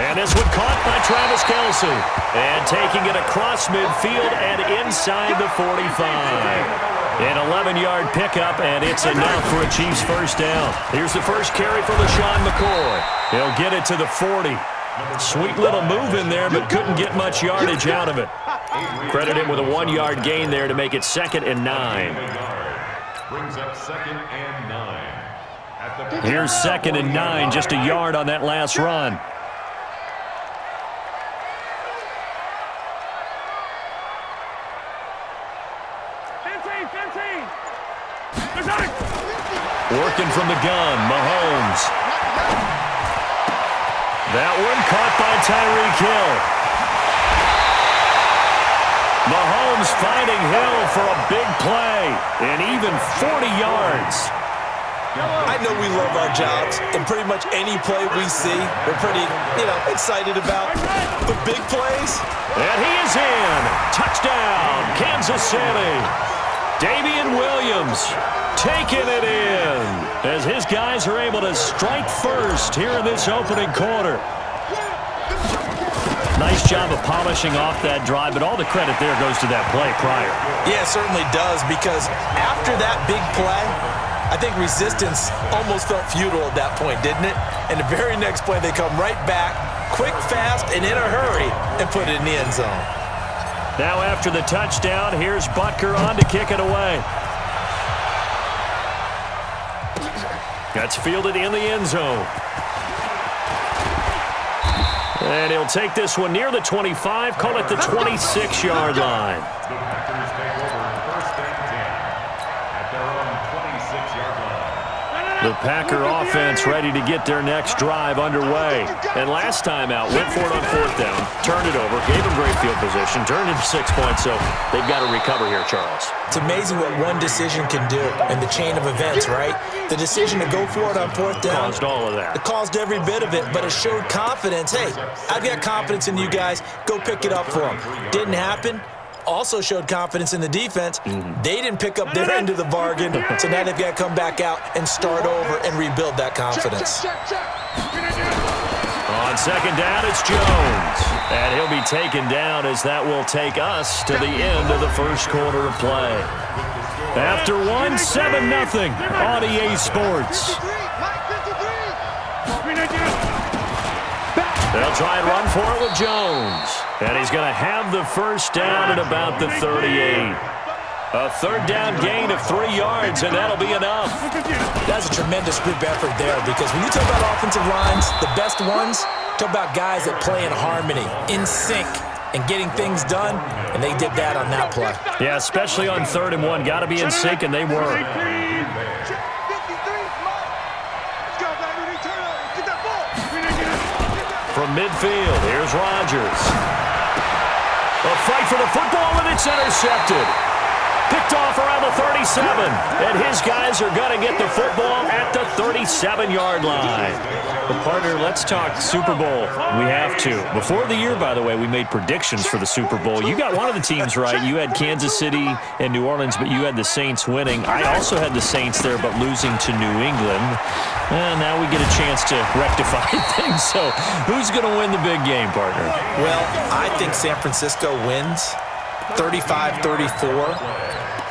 And this one caught by Travis Kelce. And taking it across midfield and inside the 45. An 11-yard pickup, and it's enough for a Chiefs first down. Here's the first carry for LaShawn McCoy. He'll get it to the 40. Sweet little move in there, but couldn't get much yardage out of it. Credit him with a 1-yard gain there to make it 2nd and 9. Brings up 2nd and 9. Here's 2nd and 9, just a yard on that last run. Working from the gun, Mahomes. That one caught by Tyreek Hill. Mahomes finding Hill for a big play, and even 40 yards. I know we love our jobs, and pretty much any play we see, we're pretty, excited about. The big plays. And he is in. Touchdown, Kansas City. Damian Williams taking it in as his guys are able to strike first here in this opening quarter. Nice job of polishing off that drive, but all the credit there goes to that play prior. Yeah, it certainly does, because after that big play, I think resistance almost felt futile at that point, didn't it? And the very next play, they come right back, quick, fast, and in a hurry, and put it in the end zone. Now after the touchdown, here's Butker on to kick it away. That's fielded in the end zone. And he'll take this one near the 25, call it the 26-yard line. The Packers take over 1st and 10 at their own 26-yard line. The Packer offense ready to get their next drive underway. And last time out, went for it on 4th down, turned it over, gave them great field position, turned into 6 points, so they've got to recover here, Charles. It's amazing what one decision can do in the chain of events, right? The decision to go for it on 4th down. Caused all of that. It caused every bit of it, but it showed confidence. Hey, I've got confidence in you guys. Go pick it up for them. Didn't happen. Also showed confidence in the defense. They didn't pick up their end of the bargain, so now they've got to come back out and start over and rebuild that confidence. On 2nd down, it's Jones. And he'll be taken down as that will take us to the end of the first quarter of play. After 1, 7-0 on EA Sports. They'll try and run for it with Jones. And he's going to have the first down at about the 38. A 3rd down gain of 3 yards, and that'll be enough. That's a tremendous group effort there, because when you talk about offensive lines, the best ones, talk about guys that play in harmony, in sync, and getting things done, and they did that on that play. Yeah, especially on 3rd and 1. Got to be in sync, and they were. From midfield, here's Rodgers. A fight for the football, and it's intercepted. Picked off around the 37, and his guys are going to get the football at the 37-yard line. Well, partner, let's talk Super Bowl. We have to. Before the year, by the way, we made predictions for the Super Bowl. You got one of the teams right. You had Kansas City and New Orleans, but you had the Saints winning. I also had the Saints there, but losing to New England. And now we get a chance to rectify things. So who's going to win the big game, partner? Well, I think San Francisco wins 35-34.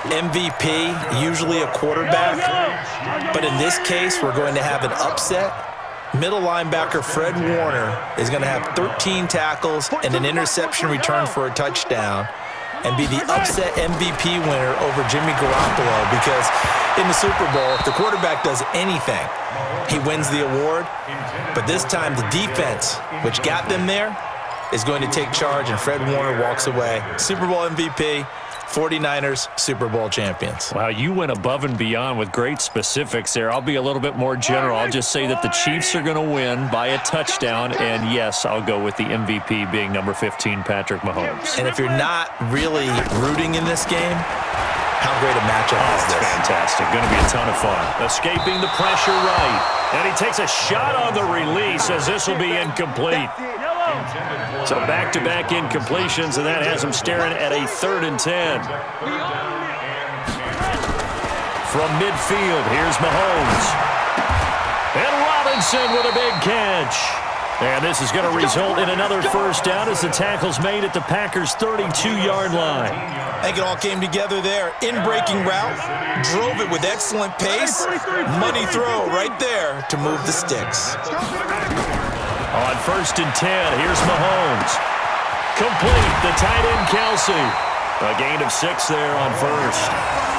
MVP, usually a quarterback. But in this case, we're going to have an upset. Middle linebacker Fred Warner is going to have 13 tackles and an interception return for a touchdown and be the upset MVP winner over Jimmy Garoppolo, because in the Super Bowl, if the quarterback does anything, he wins the award. But this time, the defense, which got them there, is going to take charge, and Fred Warner walks away. Super Bowl MVP, 49ers Super Bowl champions. Wow, you went above and beyond with great specifics there. I'll be a little bit more general. I'll just say that the Chiefs are going to win by a touchdown, and yes, I'll go with the MVP being number 15, Patrick Mahomes. And if you're not really rooting in this game, how great a matchup is this? Fantastic. Going to be a ton of fun. Escaping the pressure right. And he takes a shot on the release as this will be incomplete. So back-to-back incompletions, and that has him staring at a 3rd and 10. From midfield, here's Mahomes. And Robinson with a big catch. And this is going to result in another first down as the tackle's made at the Packers' 32-yard line. I think it all came together there. In-breaking route, drove it with excellent pace. Money throw right there to move the sticks. On 1st and 10, here's Mahomes. Complete, the tight end Kelsey. A gain of 6 there on first.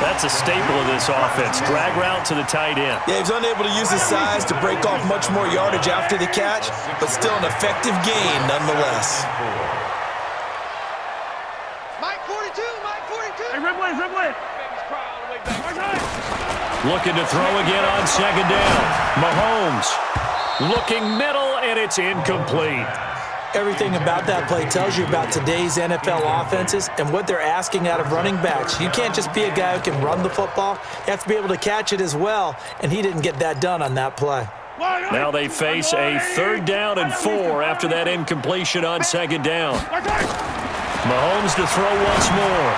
That's a staple of this offense. Drag route to the tight end. Yeah, he was unable to use his size to break off much more yardage after the catch, but still an effective gain nonetheless. Mike 42, Mike 42. Hey, Ripley. Looking to throw again on 2nd down. Mahomes looking middle, and it's incomplete. Everything about that play tells you about today's NFL offenses and what they're asking out of running backs. You can't just be a guy who can run the football. You have to be able to catch it as well, and he didn't get that done on that play. Now they face a 3rd down and 4 after that incompletion on 2nd down. Mahomes to throw once more.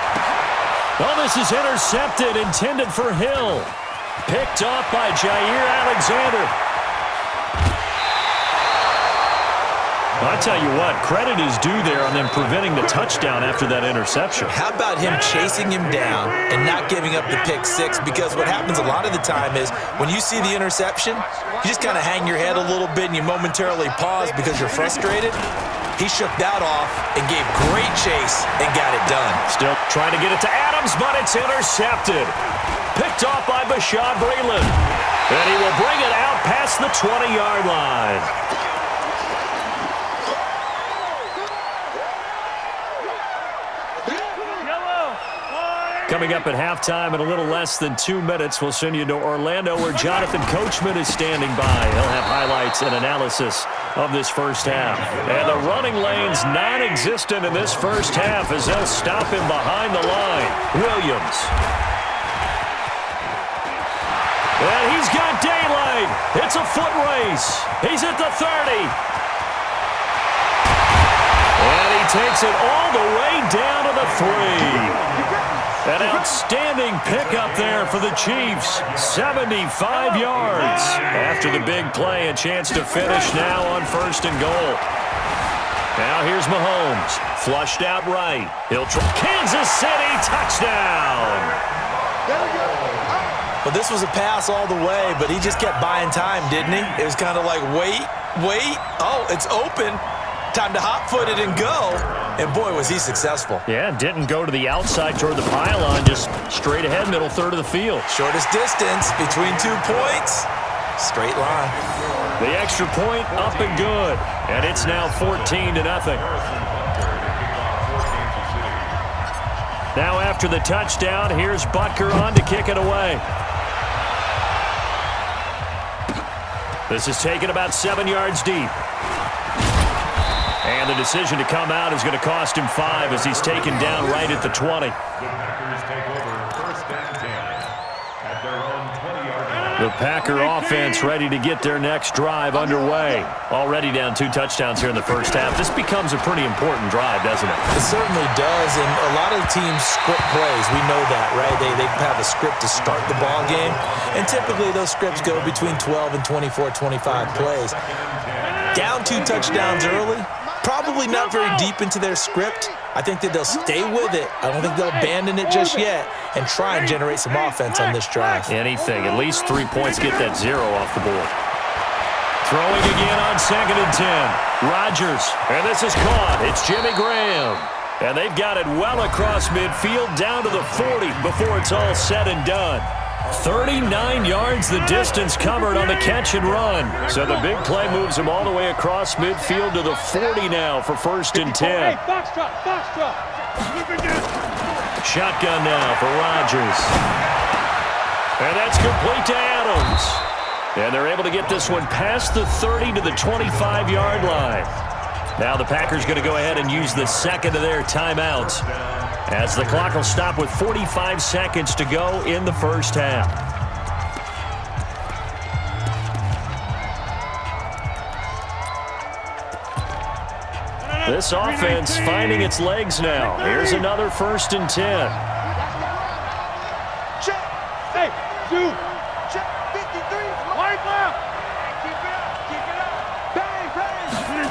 Oh, this is intercepted, intended for Hill. Picked off by Jair Alexander. I tell you what, credit is due there on them preventing the touchdown after that interception. How about him chasing him down and not giving up the pick 6? Because what happens a lot of the time is when you see the interception, you just kind of hang your head a little bit and you momentarily pause because you're frustrated. He shook that off and gave great chase and got it done. Still trying to get it to Adams, but it's intercepted. Picked off by Bashaud Breeland. And he will bring it out past the 20-yard line. Coming up at halftime in a little less than 2 minutes, we'll send you to Orlando where Jonathan Coachman is standing by. He'll have highlights and analysis of this first half. And the running lane's non-existent in this first half as they'll stop him behind the line. Williams. And he's got daylight. It's a foot race. He's at the 30. And he takes it all the way down to the 3. An outstanding pickup there for the Chiefs. 75 yards. After the big play, a chance to finish now on 1st and goal. Now here's Mahomes. Flushed out right. He'll try. Kansas City touchdown. Well, this was a pass all the way, but he just kept buying time, didn't he? It was kind of like, wait. Oh, it's open. Time to hot-foot it and go. And, boy, was he successful. Yeah, didn't go to the outside toward the pylon, just straight ahead, middle third of the field. Shortest distance between 2 points. Straight line. The extra point up and good. And it's now 14-0. Now after the touchdown, here's Butker on to kick it away. This is taken about 7 yards deep. And the decision to come out is going to cost him 5 as he's taken down right at the 20. The Packers take over 1st and 10 at their own 20-yard line. The Packer offense ready to get their next drive underway. Already down 2 touchdowns here in the first half. This becomes a pretty important drive, doesn't it? It certainly does, and a lot of teams script plays. We know that, right? They have a script to start the ball game, and typically those scripts go between 12 and 24, 25 plays. Down 2 touchdowns early, probably not very deep into their script. I think that they'll stay with it. I don't think they'll abandon it just yet and try and generate some offense on this drive. Anything. At least 3 points, get that 0 off the board. Throwing again on 2nd and 10. Rodgers. And this is caught. It's Jimmy Graham. And they've got it well across midfield down to the 40 before it's all said and done. 39 yards the distance covered on the catch and run. So the big play moves him all the way across midfield to the 40 now for 1st and 10. Hey, box drop. Shotgun now for Rodgers. And that's complete to Adams. And they're able to get this one past the 30 to the 25-yard line. Now the Packers going to go ahead and use the second of their timeouts, as the clock will stop with 45 seconds to go in the first half. This offense finding its legs now. Here's another 1st and 10. Check. Hey, 2. Check. 53. White left. Keep it up. Bang, bang.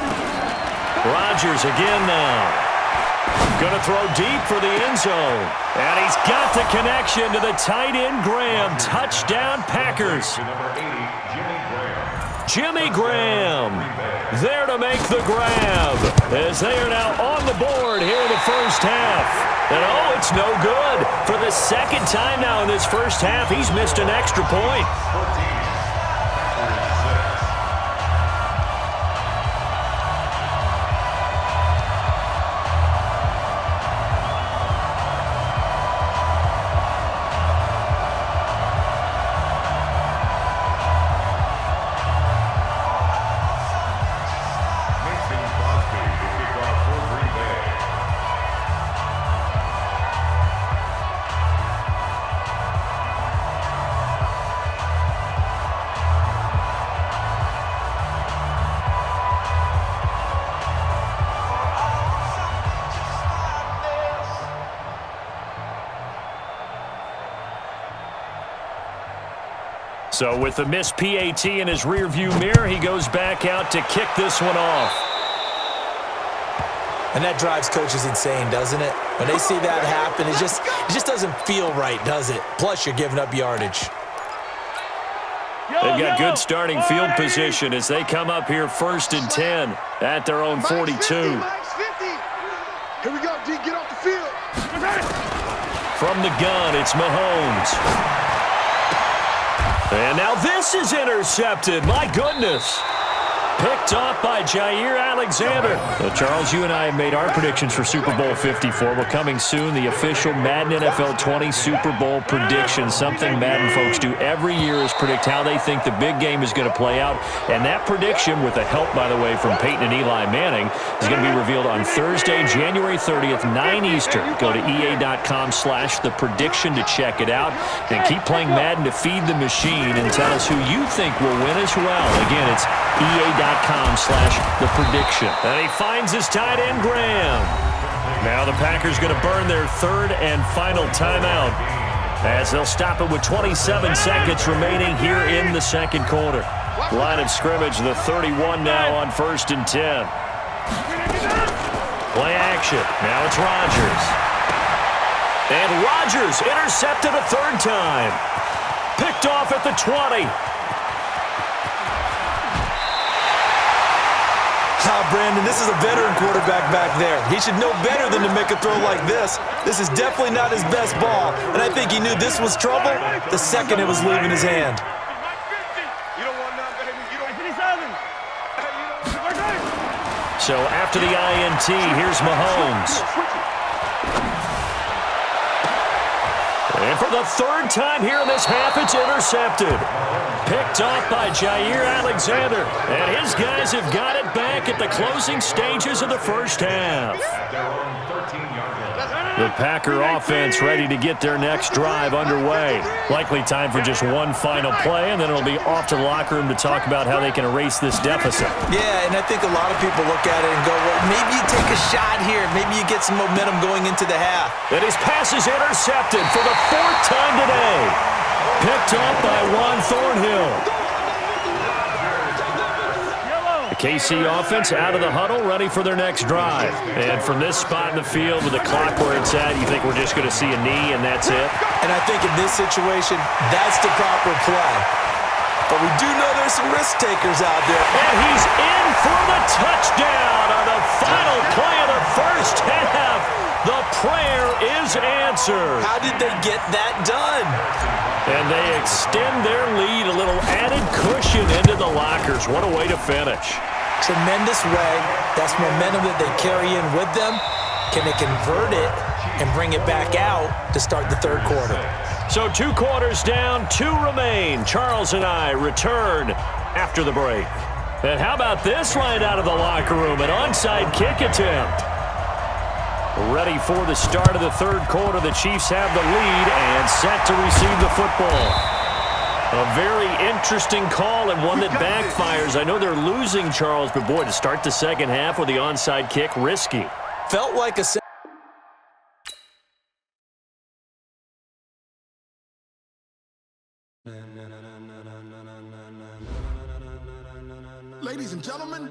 Rodgers again now. Going to throw deep for the end zone. And he's got the connection to the tight end Graham. Touchdown Packers. Jimmy Graham there to make the grab as they are now on the board here in the first half. And oh, it's no good. For the second time now in this first half, he's missed an extra point. So with the missed PAT in his rearview mirror, he goes back out to kick this one off. And that drives coaches insane, doesn't it? When they see that happen, it just doesn't feel right, does it? Plus, you're giving up yardage. They've got good starting field position as they come up here 1st and 10 at their own 42. Here we go, D. Get off the field. From the gun, it's Mahomes. And now this is intercepted. My goodness. Picked off by Jair Alexander. Charles, you and I have made our predictions for Super Bowl 54. Well, coming soon, the official Madden NFL 20 Super Bowl prediction. Something Madden folks do every year is predict how they think the big game is going to play out. And that prediction, with the help, by the way, from Peyton and Eli Manning, is going to be revealed on Thursday, January 30th, 9 Eastern. Go to ea.com/theprediction to check it out. And keep playing Madden to feed the machine and tell us who you think will win as well. Again, it's ea.com/theprediction. And he finds his tight end, Graham. Now the Packers going to burn their third and final timeout as they'll stop it with 27 seconds remaining here in the second quarter. Line of scrimmage, the 31 now on 1st and 10. Play action. Now it's Rodgers. And Rodgers intercepted a third time. Picked off at the 20. Brandon, this is a veteran quarterback back there. He should know better than to make a throw like this. This is definitely not his best ball, and I think he knew this was trouble the second it was leaving his hand. So after the INT, here's Mahomes. And for the third time here in this half, it's intercepted. Picked off by Jair Alexander. And his guys have got it back at the closing stages of the first half. The Packer offense ready to get their next drive underway. Likely time for just one final play, and then it'll be off to the locker room to talk about how they can erase this deficit. Yeah, and I think a lot of people look at it and go, well, maybe you take a shot here. Maybe you get some momentum going into the half. And his pass is intercepted for the 4th time today. Picked up by Juan Thornhill. The KC offense out of the huddle, ready for their next drive. And from this spot in the field with the clock where it's at, you think we're just going to see a knee and that's it? And I think in this situation, that's the proper play. But we do know there's some risk takers out there. And he's in for the touchdown on the final play of the first half. The prayer is answered. How did they get that done? And they extend their lead, a little added cushion into the lockers. What a way to finish. Tremendous way. That's momentum that they carry in with them. Can they convert it and bring it back out to start the third quarter? So 2 quarters down, 2 remain. Charles and I return after the break. And how about this right out of the locker room? An onside kick attempt. Ready for the start of the third quarter. The Chiefs have the lead and set to receive the football. A very interesting call and one that backfires. I know they're losing, Charles, but boy, to start the second half with the onside kick, risky. Felt like a... Ladies and gentlemen,